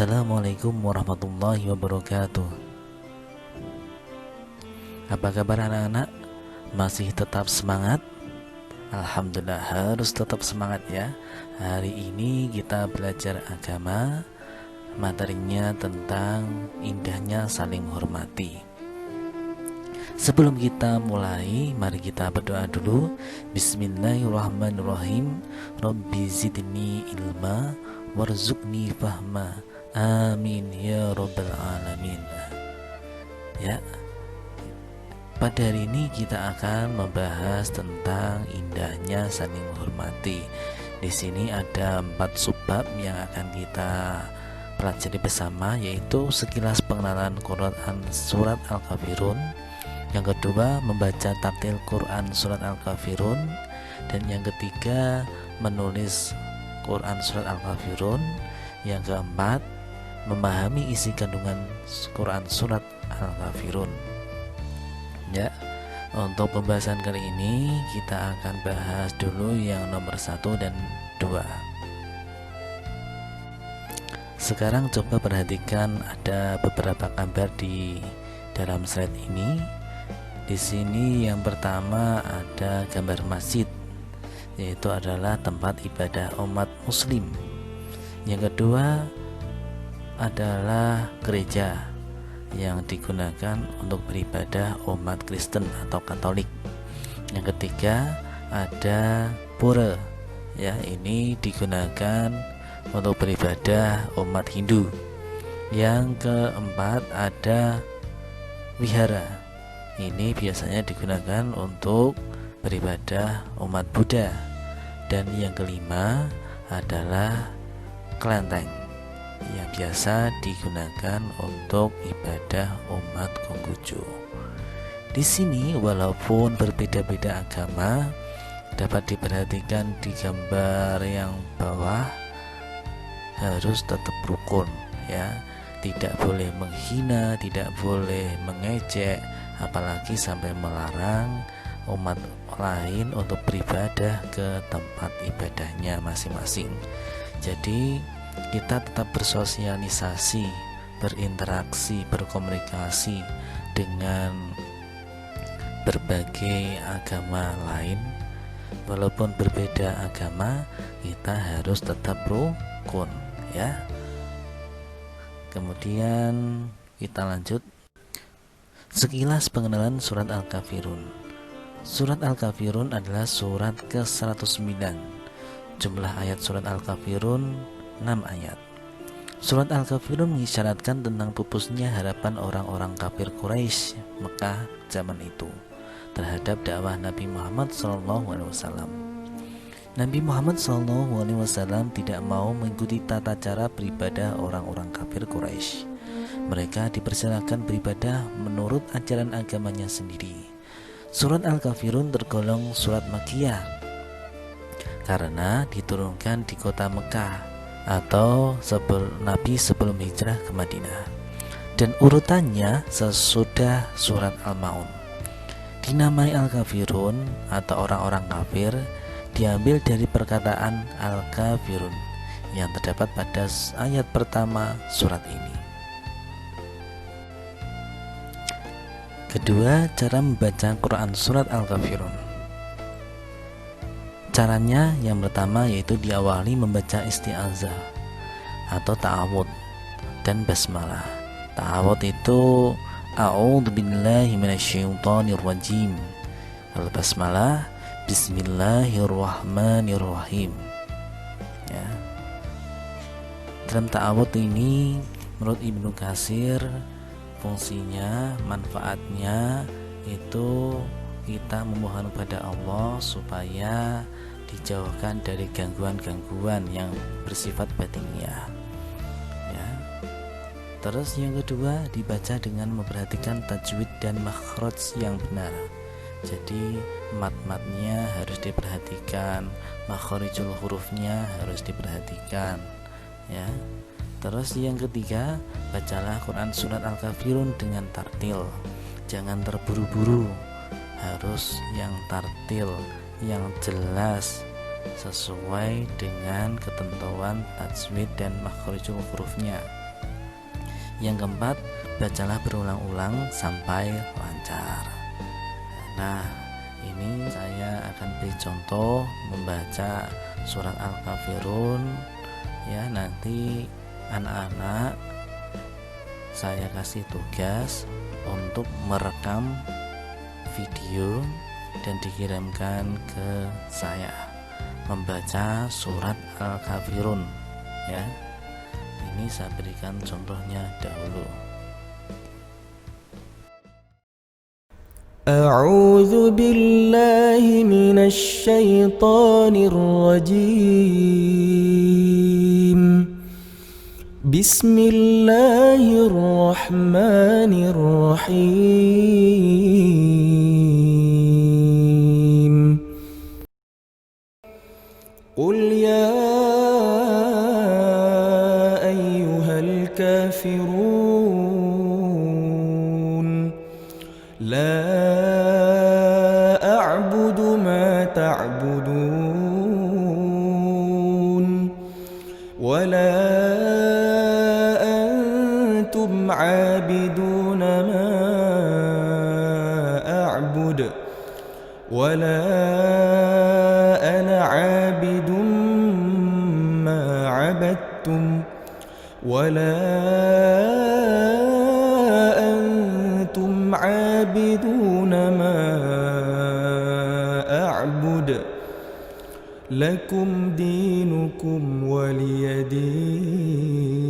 Assalamualaikum warahmatullahi wabarakatuh. Apa kabar anak-anak? Masih tetap semangat? Alhamdulillah, harus tetap semangat ya. Hari ini kita belajar agama. Materinya tentang indahnya saling menghormati. Sebelum kita mulai, mari kita berdoa dulu. Bismillahirrahmanirrahim. Rabbi zidni ilma warzuqni fahma. Amin ya rabbal alamin. Ya, pada hari ini kita akan membahas tentang indahnya saling menghormati. Di sini ada 4 subbab yang akan kita pelajari bersama, yaitu sekilas pengenalan Quran surat Al-Kafirun, yang kedua membaca tartil Quran surat Al-Kafirun, dan yang ketiga menulis Quran surat Al-Kafirun, yang keempat memahami isi kandungan Quran surat Al-Kafirun. Ya, untuk pembahasan kali ini kita akan bahas dulu yang nomor 1 dan 2. Sekarang coba perhatikan, ada beberapa gambar di dalam slide ini. Di sini yang pertama ada gambar masjid, yaitu adalah tempat ibadah umat muslim. Yang kedua adalah gereja yang digunakan untuk beribadah umat Kristen atau Katolik. Yang ketiga ada pura, ya, ini digunakan untuk beribadah umat Hindu. Yang keempat ada wihara, ini biasanya digunakan untuk beribadah umat Buddha. Dan yang kelima adalah kelenteng, yang biasa digunakan untuk ibadah umat Konghucu. Di sini walaupun berbeda-beda agama, dapat diperhatikan di gambar yang bawah harus tetap rukun, ya. Tidak boleh menghina, tidak boleh mengejek, apalagi sampai melarang umat lain untuk beribadah ke tempat ibadahnya masing-masing. Jadi kita tetap bersosialisasi, berinteraksi, berkomunikasi dengan berbagai agama lain. Walaupun berbeda agama, kita harus tetap rukun, ya. Kemudian kita lanjut. Sekilas pengenalan surat Al-Kafirun. Surat Al-Kafirun adalah surat ke-109. Jumlah ayat surat Al-Kafirun 6 ayat. Surat Al-Kafirun mengisyaratkan tentang pupusnya harapan orang-orang kafir Quraisy Mekah zaman itu terhadap dakwah Nabi Muhammad SAW. Nabi Muhammad SAW tidak mau mengikuti tata cara beribadah orang-orang kafir Quraisy. Mereka dipersilakan beribadah menurut ajaran agamanya sendiri. Surat Al-Kafirun tergolong surat Makkiyah karena diturunkan di kota Mekah atau Nabi sebelum hijrah ke Madinah, dan urutannya sesudah surat Al-Maun. Dinamai Al-Kafirun atau orang-orang kafir diambil dari perkataan Al-Kafirun yang terdapat pada ayat pertama surat ini. Kedua, cara membaca Quran surat Al-Kafirun. Caranya yang pertama yaitu diawali membaca isti'azah atau ta'awud dan basmalah. Ta'awud itu a'udzubillahi minasyaitonirrajim. Al-basmalah bismillahirrahmanirrahim. Ya. Dalam ta'awud ini menurut Ibnu Katsir fungsinya, manfaatnya itu kita memohon kepada Allah supaya dijauhkan dari gangguan-gangguan yang bersifat batiniah, ya. Terus yang kedua, dibaca dengan memperhatikan tajwid dan makhraj yang benar. Jadi mat-matnya harus diperhatikan, makhrijul hurufnya harus diperhatikan, ya. Terus yang ketiga, bacalah Quran surat Al-Kafirun dengan tartil. Jangan terburu-buru, harus yang tartil, yang jelas, sesuai dengan ketentuan tajwid dan makhrijul hurufnya. Yang keempat, bacalah berulang-ulang sampai lancar. Nah, ini saya akan beri contoh membaca surat Al-Kafirun ya. Nanti anak-anak saya kasih tugas untuk merekam video dan dikirimkan ke saya membaca surat Al-Kafirun ya. Ini saya berikan contohnya dahulu. أعوذ بالله من الشيطان الرجيم بسم الله الرحمن الرحيم قل يا أيها الكافرون لا أعبد ما تعبدون ولا أنتم عابدون ما أعبد ولا أنا عابد ما عبدتم ولا أنتم عابدون ما أعبد لكم دينكم ولي دين.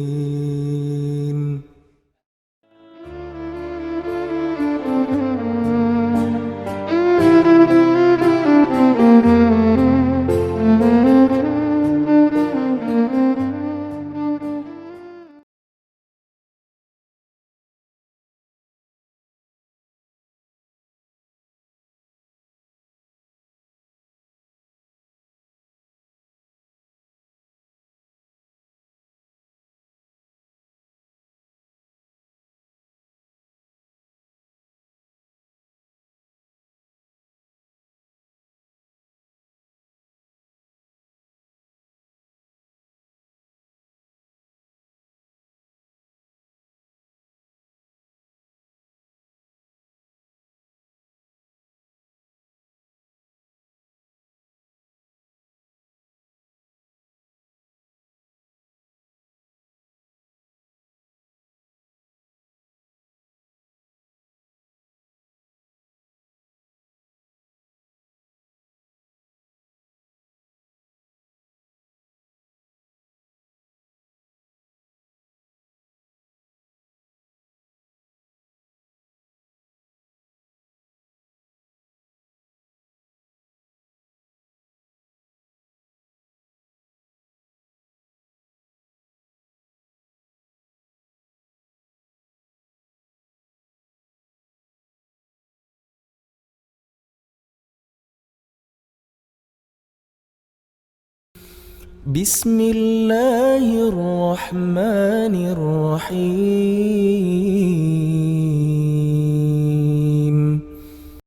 بسم الله الرحمن الرحيم